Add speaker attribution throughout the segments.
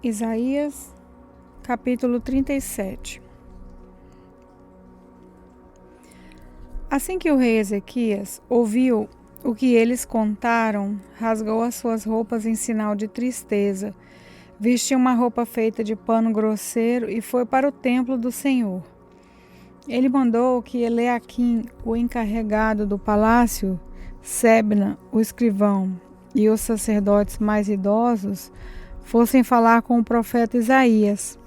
Speaker 1: Isaías, capítulo 37. Assim que o rei Ezequias ouviu o que eles contaram, rasgou as suas roupas em sinal de tristeza, vestiu uma roupa feita de pano grosseiro e foi para o templo do Senhor. Ele mandou que Eliaquim, o encarregado do palácio, Sebna, o escrivão, e os sacerdotes mais idosos fossem falar com o profeta Isaías,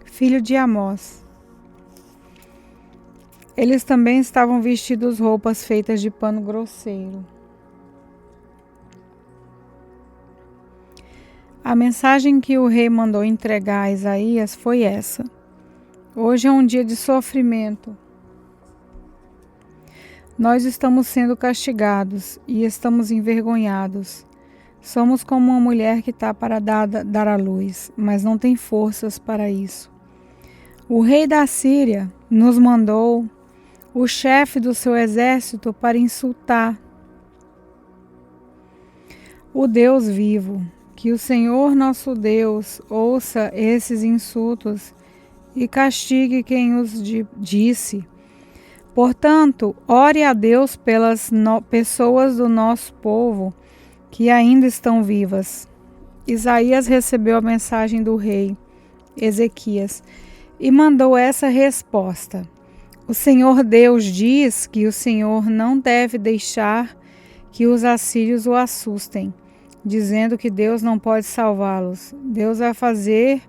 Speaker 1: filho de Amós. Eles também estavam vestidos roupas feitas de pano grosseiro. A mensagem que o rei mandou entregar a Isaías foi essa: hoje é um dia de sofrimento. Nós estamos sendo castigados e estamos envergonhados. Somos como uma mulher que está para dar à luz, mas não tem forças para isso. O rei da Síria nos mandou o chefe do seu exército para insultar o Deus vivo. Que o Senhor nosso Deus ouça esses insultos e castigue quem os disse. Portanto, ore a Deus pelas pessoas do nosso povo que ainda estão vivas. Isaías recebeu a mensagem do rei Ezequias e mandou essa resposta: o Senhor Deus diz que o Senhor não deve deixar que os assírios o assustem, dizendo que Deus não pode salvá-los. Deus vai fazer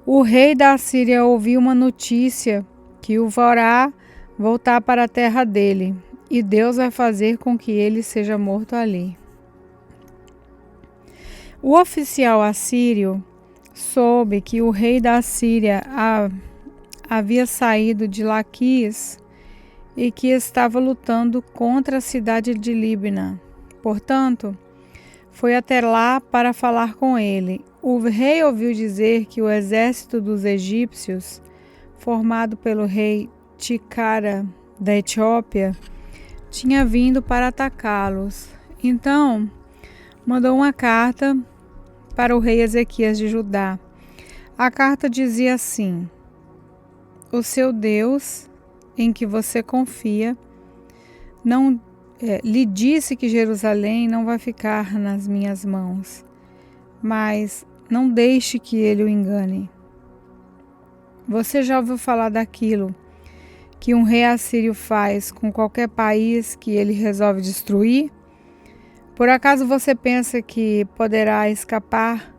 Speaker 1: o rei da Síria ouvir uma notícia que o fará voltar para a terra dele, e Deus vai fazer com que ele seja morto ali. O oficial assírio soube que o rei da Síria havia saído de Laquis e que estava lutando contra a cidade de Líbina. Portanto, foi até lá para falar com ele. O rei ouviu dizer que o exército dos egípcios, formado pelo rei Ticara da Etiópia, tinha vindo para atacá-los. Então, mandou uma carta para o rei Ezequias de Judá. A carta dizia assim: o seu Deus, em que você confia, lhe disse que Jerusalém não vai ficar nas minhas mãos, mas não deixe que ele o engane. Você já ouviu falar daquilo que um rei assírio faz com qualquer país que ele resolve destruir? Por acaso você pensa que poderá escapar?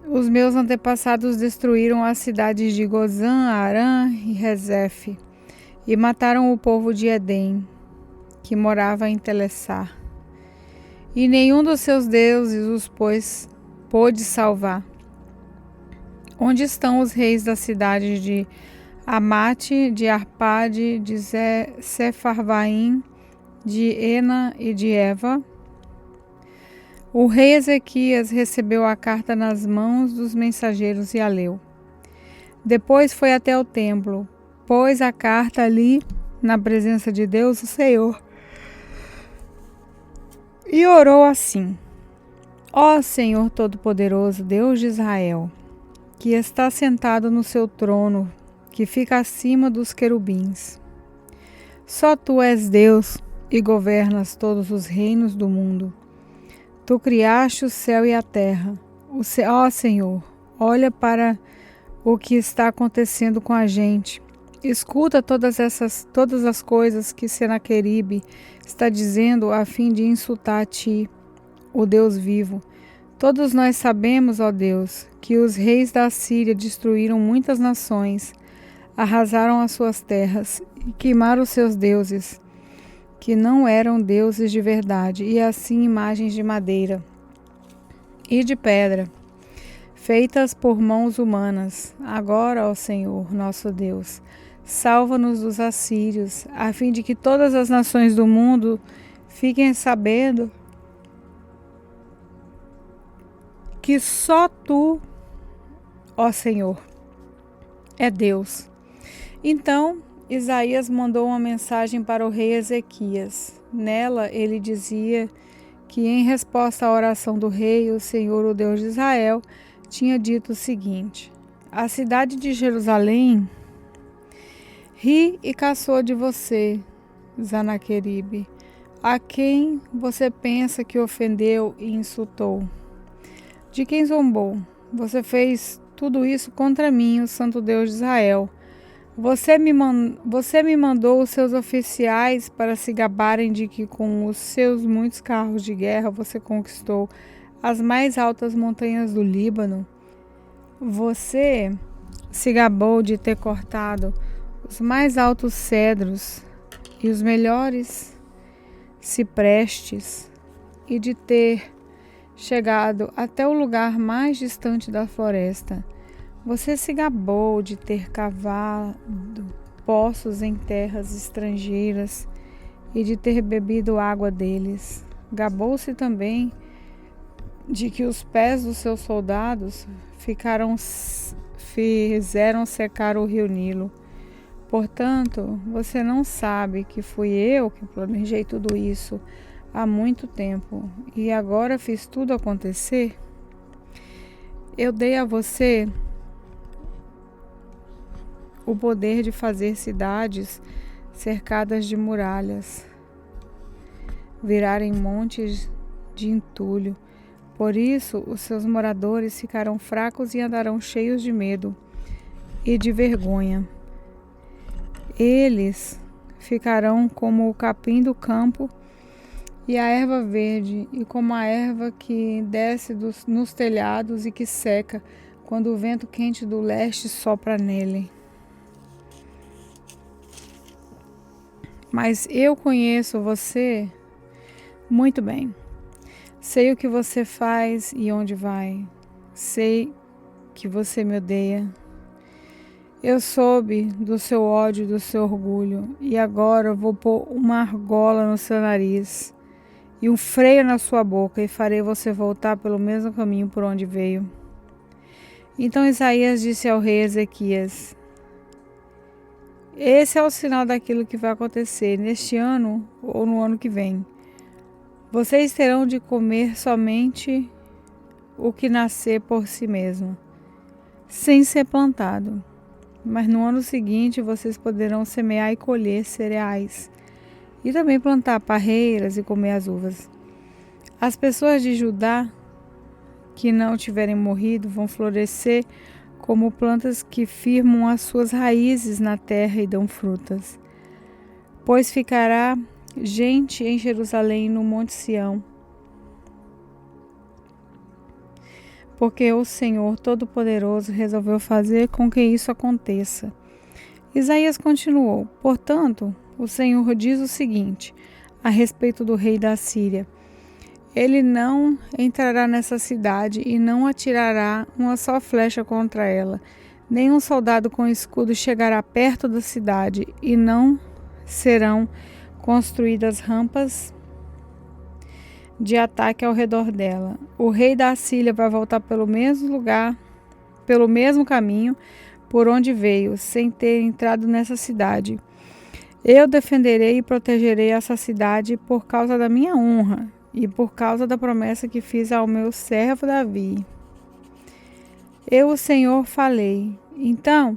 Speaker 1: Os meus antepassados destruíram as cidades de Gozã, Arã e Rezefe e mataram o povo de Edém, que morava em Telessar. E nenhum dos seus deuses os pôde salvar. Onde estão os reis das cidades de Amate, de Arpade, de Sefarvaim, de Ena e de Eva? O rei Ezequias recebeu a carta nas mãos dos mensageiros e a leu. Depois foi até o templo, pôs a carta ali na presença de Deus, o Senhor, e orou assim: ó Senhor Todo-Poderoso, Deus de Israel, que está sentado no seu trono, que fica acima dos querubins. Só tu és Deus e governas todos os reinos do mundo. Tu criaste o céu e a terra. Ó Senhor, olha para o que está acontecendo com a gente. Escuta todas as coisas que Senaqueribe está dizendo a fim de insultar a ti, o Deus vivo. Todos nós sabemos, ó Deus, que os reis da Síria destruíram muitas nações, arrasaram as suas terras e queimaram os seus deuses, que não eram deuses de verdade, e assim imagens de madeira e de pedra, feitas por mãos humanas. Agora, ó Senhor, nosso Deus, salva-nos dos assírios, a fim de que todas as nações do mundo fiquem sabendo que só tu, ó Senhor, é Deus. Então, Isaías mandou uma mensagem para o rei Ezequias. Nela ele dizia que em resposta à oração do rei, o Senhor, o Deus de Israel, tinha dito o seguinte: a cidade de Jerusalém ri e caçou de você, Sanaqueribe, a quem você pensa que ofendeu e insultou. De quem zombou? Você fez tudo isso contra mim, o Santo Deus de Israel. Você me mandou os seus oficiais para se gabarem de que com os seus muitos carros de guerra você conquistou as mais altas montanhas do Líbano. Você se gabou de ter cortado os mais altos cedros e os melhores ciprestes e de ter chegado até o lugar mais distante da floresta. Você se gabou de ter cavado poços em terras estrangeiras e de ter bebido água deles. Gabou-se também de que os pés dos seus soldados fizeram secar o rio Nilo. Portanto, você não sabe que fui eu que planejei tudo isso há muito tempo e agora fiz tudo acontecer? Eu dei a você o poder de fazer cidades cercadas de muralhas virarem montes de entulho. Por isso, os seus moradores ficarão fracos e andarão cheios de medo e de vergonha. Eles ficarão como o capim do campo e a erva verde, e como a erva que desce nos telhados e que seca quando o vento quente do leste sopra nele. Mas eu conheço você muito bem. Sei o que você faz e onde vai. Sei que você me odeia. Eu soube do seu ódio e do seu orgulho, e agora vou pôr uma argola no seu nariz e um freio na sua boca, e farei você voltar pelo mesmo caminho por onde veio. Então Isaías disse ao rei Ezequias: esse é o sinal daquilo que vai acontecer neste ano ou no ano que vem. Vocês terão de comer somente o que nascer por si mesmo, sem ser plantado. Mas no ano seguinte vocês poderão semear e colher cereais, e também plantar parreiras e comer as uvas. As pessoas de Judá que não tiverem morrido vão florescer como plantas que firmam as suas raízes na terra e dão frutas. Pois ficará gente em Jerusalém, no Monte Sião, porque o Senhor Todo-Poderoso resolveu fazer com que isso aconteça. Isaías continuou: portanto, o Senhor diz o seguinte a respeito do rei da Síria: ele não entrará nessa cidade e não atirará uma só flecha contra ela. Nenhum soldado com escudo chegará perto da cidade, e não serão construídas rampas de ataque ao redor dela. O rei da Síria vai voltar pelo mesmo lugar, pelo mesmo caminho por onde veio, sem ter entrado nessa cidade. Eu defenderei e protegerei essa cidade por causa da minha honra e por causa da promessa que fiz ao meu servo Davi. Eu, o Senhor, falei. Então,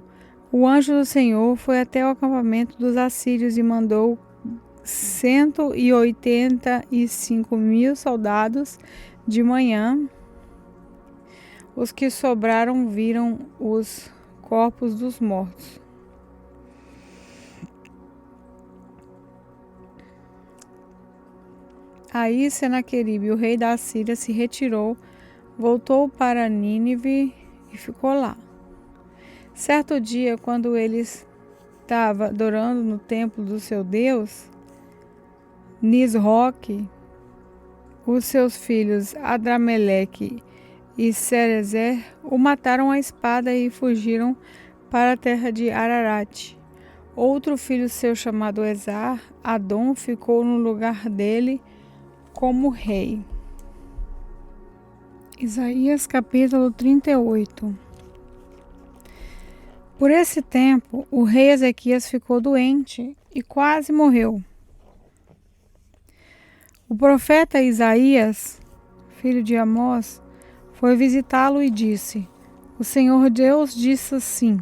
Speaker 1: o anjo do Senhor foi até o acampamento dos assírios e mandou 185.000 soldados de manhã. Os que sobraram viram os corpos dos mortos. Aí Senaqueribe, o rei da Assíria, se retirou, voltou para Nínive e ficou lá. Certo dia, quando ele estava adorando no templo do seu Deus, Nisroque, os seus filhos Adrameleque e Cerezer o mataram à espada e fugiram para a terra de Ararat. Outro filho seu, chamado Esar, Adom, ficou no lugar dele como rei. Isaías capítulo 38. Por esse tempo, o rei Ezequias ficou doente e quase morreu. O profeta Isaías, filho de Amós, foi visitá-lo e disse: O Senhor Deus disse assim: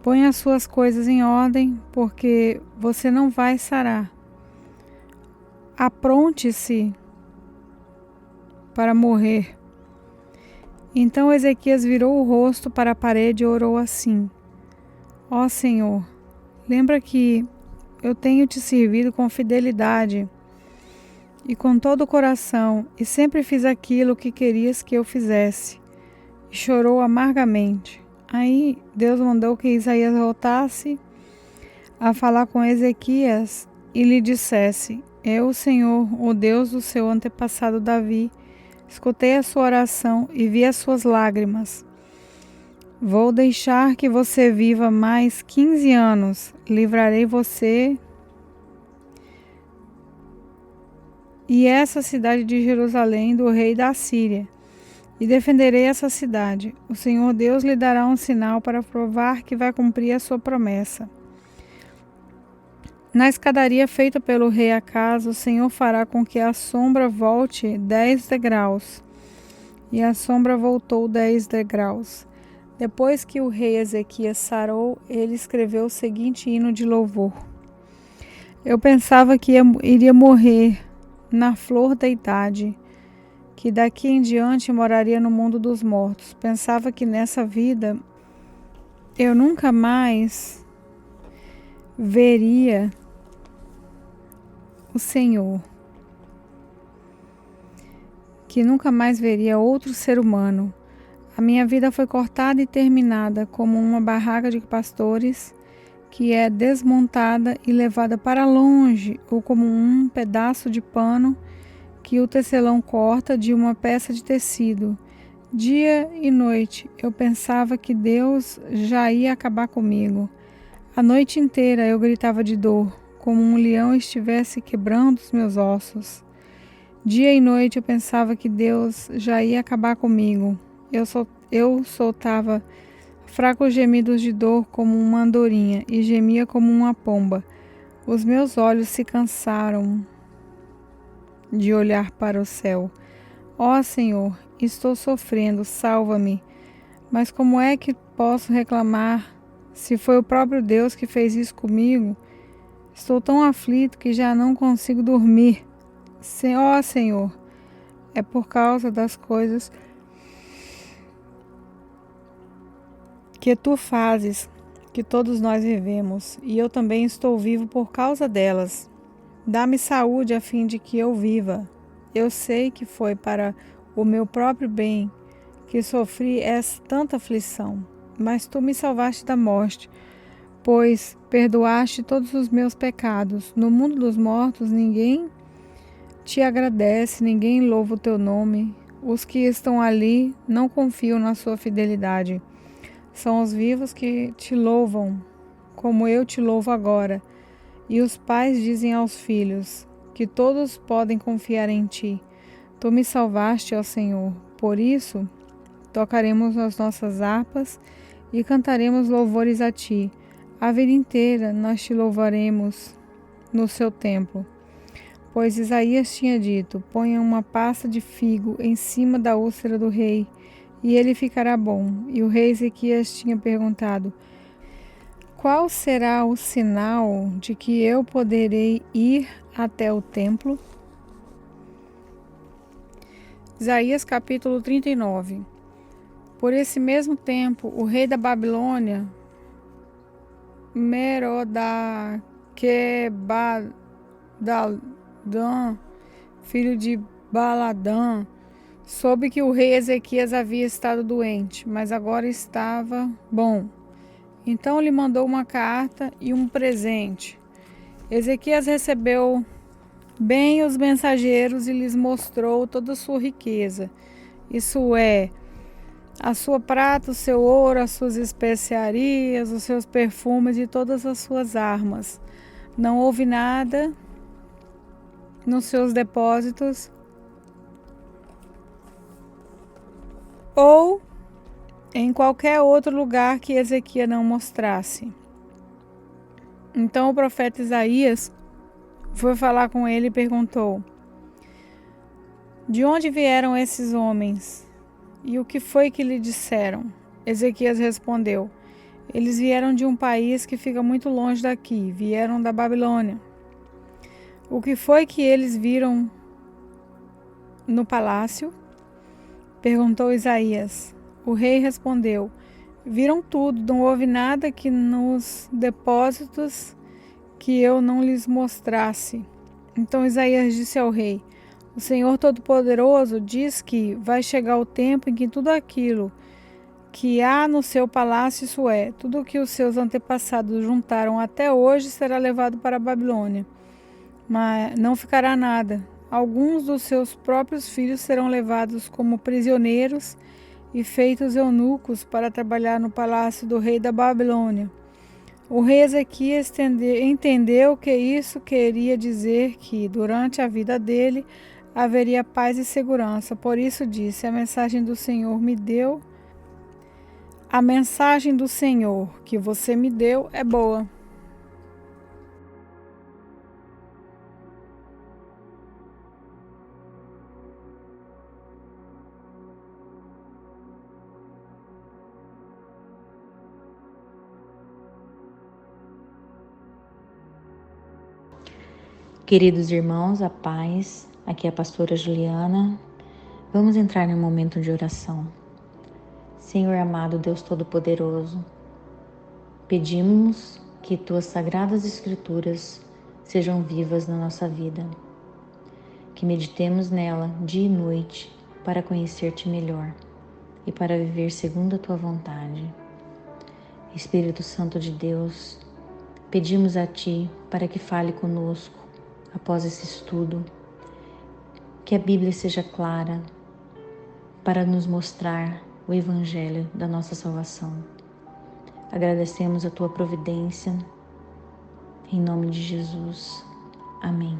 Speaker 1: Põe as suas coisas em ordem, porque você não vai sarar. Apronte-se para morrer. Então Ezequias virou o rosto para a parede e orou assim: Ó Senhor, lembra que eu tenho te servido com fidelidade e com todo o coração, e sempre fiz aquilo que querias que eu fizesse. E chorou amargamente. Aí Deus mandou que Isaías voltasse a falar com Ezequias e lhe dissesse: Eu, o Senhor, o Deus do seu antepassado Davi, escutei a sua oração e vi as suas lágrimas. Vou deixar que você viva mais 15 anos. Livrarei você e essa cidade de Jerusalém do rei da Síria, e defenderei essa cidade. O Senhor Deus lhe dará um sinal para provar que vai cumprir a sua promessa. Na escadaria feita pelo rei Acaz, o Senhor fará com que a sombra volte 10 degraus. E a sombra voltou 10 degraus. Depois que o rei Ezequias sarou, ele escreveu o seguinte hino de louvor: Eu pensava que iria morrer na flor da idade, que daqui em diante moraria no mundo dos mortos. Pensava que nessa vida eu nunca mais veria o Senhor, que nunca mais veria outro ser humano. A minha vida foi cortada e terminada como uma barraca de pastores que é desmontada e levada para longe, ou como um pedaço de pano que o tecelão corta de uma peça de tecido. Dia e noite eu pensava que Deus já ia acabar comigo. A noite inteira eu gritava de dor, como um leão estivesse quebrando os meus ossos. Dia e noite eu pensava que Deus já ia acabar comigo. Eu soltava fracos gemidos de dor como uma andorinha e gemia como uma pomba. Os meus olhos se cansaram de olhar para o céu. Ó Senhor, estou sofrendo, salva-me. Mas como é que posso reclamar se foi o próprio Deus que fez isso comigo? Estou tão aflito que já não consigo dormir. Ó Senhor, é por causa das coisas que tu fazes que todos nós vivemos, e eu também estou vivo por causa delas. Dá-me saúde a fim de que eu viva. Eu sei que foi para o meu próprio bem que sofri tanta aflição, mas tu me salvaste da morte, pois perdoaste todos os meus pecados. No mundo dos mortos ninguém te agradece, ninguém louva o teu nome. Os que estão ali não confiam na sua fidelidade. São os vivos que te louvam, como eu te louvo agora. E os pais dizem aos filhos que todos podem confiar em ti. Tu me salvaste, ó Senhor. Por isso, tocaremos as nossas harpas e cantaremos louvores a ti. A vida inteira nós te louvaremos no seu templo. Pois Isaías tinha dito: ponha uma pasta de figo em cima da úlcera do rei, e ele ficará bom. E o rei Ezequias tinha perguntado: qual será o sinal de que eu poderei ir até o templo? Isaías capítulo 39. Por esse mesmo tempo, o rei da Babilônia, Merodach-Baladã, filho de Baladã, soube que o rei Ezequias havia estado doente, mas agora estava bom. Então lhe mandou uma carta e um presente. Ezequias recebeu bem os mensageiros e lhes mostrou toda a sua riqueza. Isso é, a sua prata, o seu ouro, as suas especiarias, os seus perfumes e todas as suas armas. Não houve nada nos seus depósitos ou em qualquer outro lugar que Ezequias não mostrasse. Então o profeta Isaías foi falar com ele e perguntou: De onde vieram esses homens? E o que foi que lhe disseram? Ezequias respondeu: Eles vieram de um país que fica muito longe daqui, vieram da Babilônia. O que foi que eles viram no palácio? Perguntou Isaías. O rei respondeu: Viram tudo, não houve nada que nos depósitos que eu não lhes mostrasse. Então Isaías disse ao rei: O Senhor Todo-Poderoso diz que vai chegar o tempo em que tudo aquilo que há no seu palácio, isso é, tudo o que os seus antepassados juntaram até hoje, será levado para a Babilônia. Mas não ficará nada. Alguns dos seus próprios filhos serão levados como prisioneiros e feitos eunucos para trabalhar no palácio do rei da Babilônia. O rei Ezequias entendeu que isso queria dizer que, durante a vida dele, haveria paz e segurança. Por isso disse: A mensagem do Senhor que você me deu é boa.
Speaker 2: Queridos irmãos, a paz, aqui é a pastora Juliana. Vamos entrar em um momento de oração. Senhor amado, Deus Todo-Poderoso, pedimos que Tuas Sagradas Escrituras sejam vivas na nossa vida, que meditemos nela dia e noite para conhecer-Te melhor e para viver segundo a Tua vontade. Espírito Santo de Deus, pedimos a Ti para que fale conosco após esse estudo, que a Bíblia seja clara para nos mostrar o Evangelho da nossa salvação. Agradecemos a Tua providência, em nome de Jesus. Amém.